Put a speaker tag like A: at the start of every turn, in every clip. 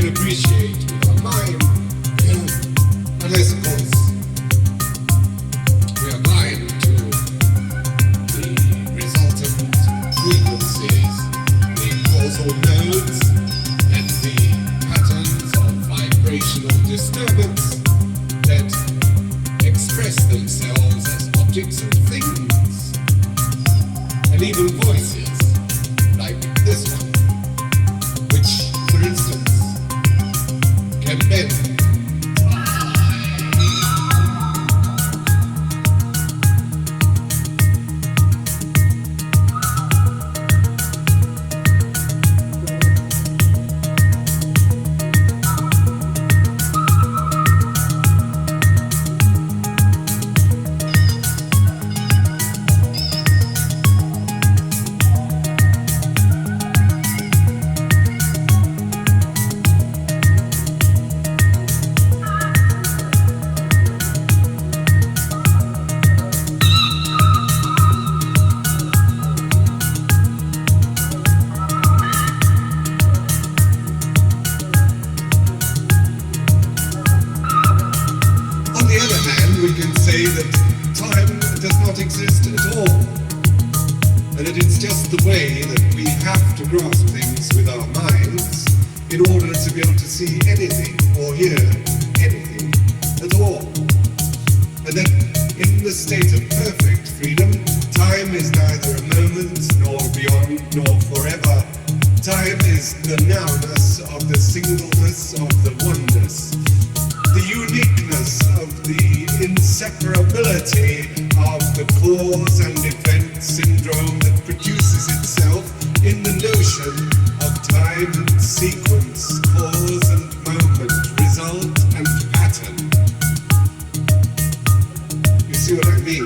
A: appreciate with our mind, unless of course we are blind to the resultant frequencies, the causal nodes, and the patterns of vibrational disturbance that express themselves as objects and things, and even voices like this one, which, for instance, can bend. We can say that time does not exist at all, and that it's just the way that we have to grasp things with our minds in order to be able to see anything or hear anything at all. And that in the state of perfect freedom, time is neither a moment nor beyond nor forever. Time is the nowness of the singleness of the oneness, the uniqueness of the inseparability of the cause and effect syndrome that produces itself in the notion of time and sequence, cause and moment, result and pattern. You see what I mean?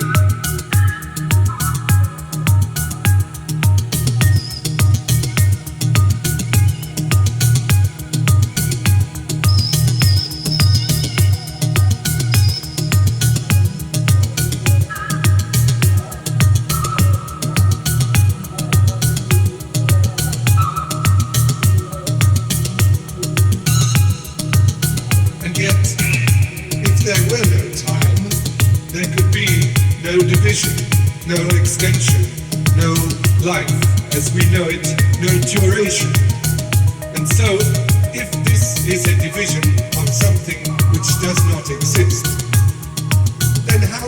A: If there were no time, there could be no division, no extension, no life as we know it, no duration. And so, if this is a division of something which does not exist, then how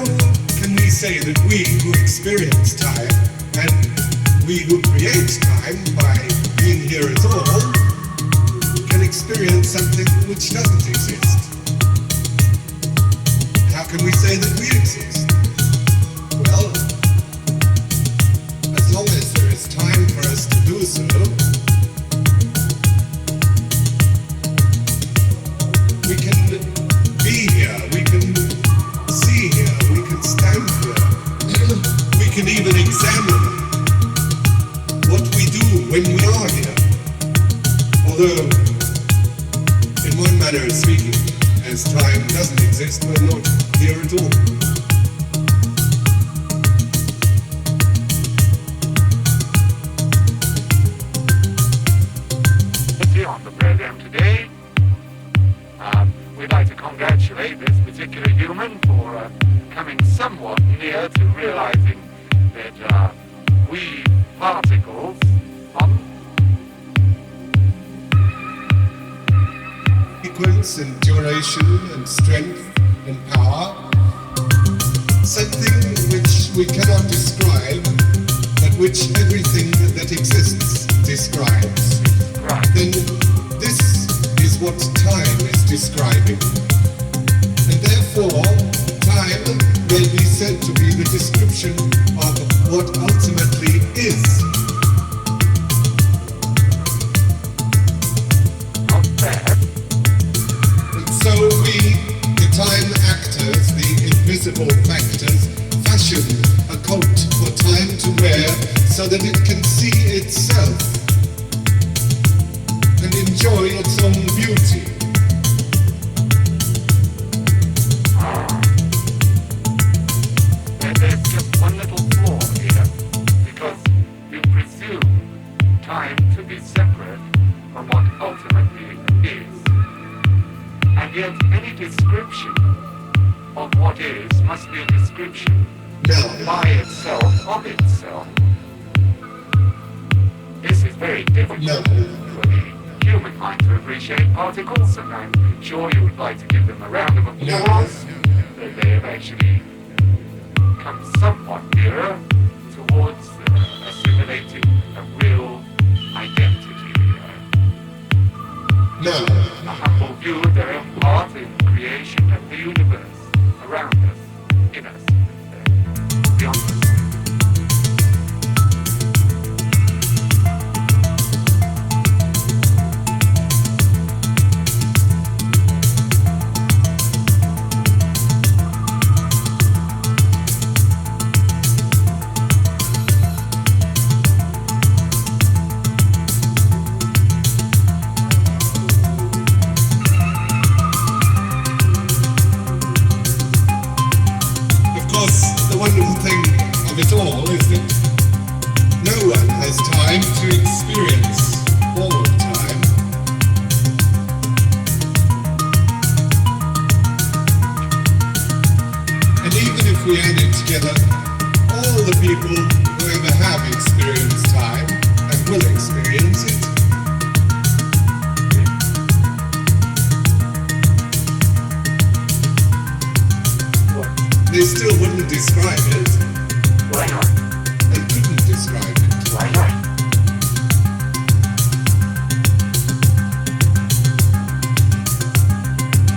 A: can we say that we who experience time and we who create time by being here at all can experience something which doesn't exist? How can we say that we exist? Well, as long as there is time for us to do so, we can be here, we can see here, we can stand here, we can even examine what we do when we are here. Although, in one manner of speaking, as time doesn't exist, we're not here at all.
B: On the program today, we'd like to congratulate this particular human for coming somewhat near to realizing that we particles
A: sequence and duration and strength and power, something which we cannot describe, but which everything that exists describes.
B: Right.
A: Then this is what time is describing. And therefore, time may be said to be the description of what ultimately is.
B: Not bad.
A: And so we, the time actors, the invisible factors, fashion a coat for time to wear so that it can see itself and enjoy its own beauty.
B: There's just one little flaw here, because you presume time to be separate from what ultimately is. yet any description of what is must be a description by itself, of itself. This is very difficult for the human mind to appreciate particles, and I'm sure you would like to give them a round of applause that they have actually come somewhat nearer towards assimilating a real identity. A humble view of their own part in creation of the universe around us, in us, beyond us.
A: The wonderful thing of it all is that no one has time to experience all of time. And even if we added together all the people who ever have experienced time and will experience it, they still wouldn't describe it.
B: Why not?
A: They couldn't describe it.
B: Why not?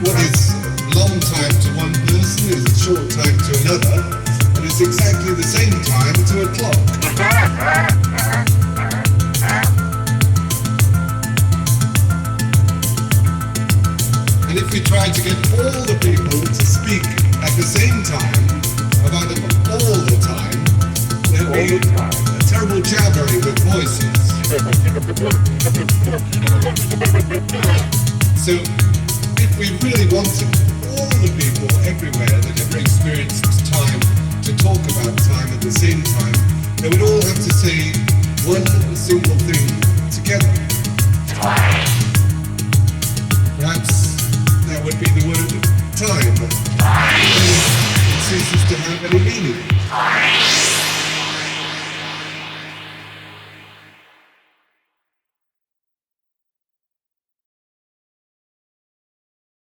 A: What is a long time to one person is a short time to another, and it's exactly the same time to a clock. And if we tried to get all the people to speak at the same time about all the time, there'd be a terrible jabbering of voices. So if we really wanted all the people everywhere that ever experienced time to talk about time at the same time, they would all have to say one single thing together. Perhaps that would be the word time, but it ceases to have any meaning.